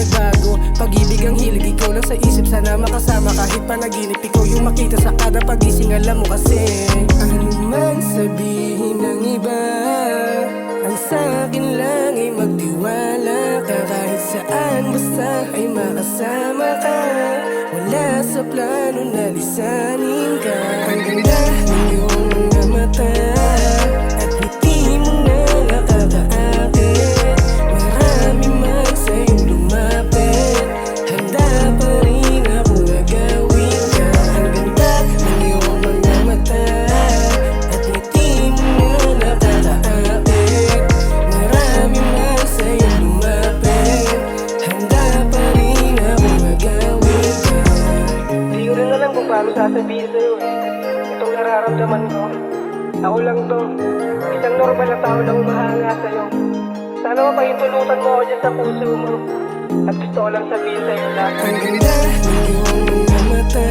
nagbago. Pag-ibig ang hilig, ikaw lang sa isip, sana makasama. Kahit panaginip, ikaw yung makita sa kada pagising. Alam mo kasi, ano man sabihin ng iba, ang sa'kin lang ay magtiwala ka. Kahit saan basta ay makasama ka, wala sa plano na lisanin ka. Ang ganda ng iyong mga mata at ngiti mo na nakakaakit. Marami man sa'yong lumapit, handa pa rin ako agawin ka. Ang ganda ng iyong mga mata at ngiti mo na nakakaakit. Marami man sa'yong lumapit, handa pa rin ako agawin ka. Di ko rin alam kung paano sasabihin sa'yo itong nararamdaman ko. Ako lang to, isang normal na tao na humahanga sa'yo. Sana mapahintulutan mo ako dyan sa puso mo, at gusto ko lang sabihin sa'yo lahat. Ang ganda ng iyong mga mata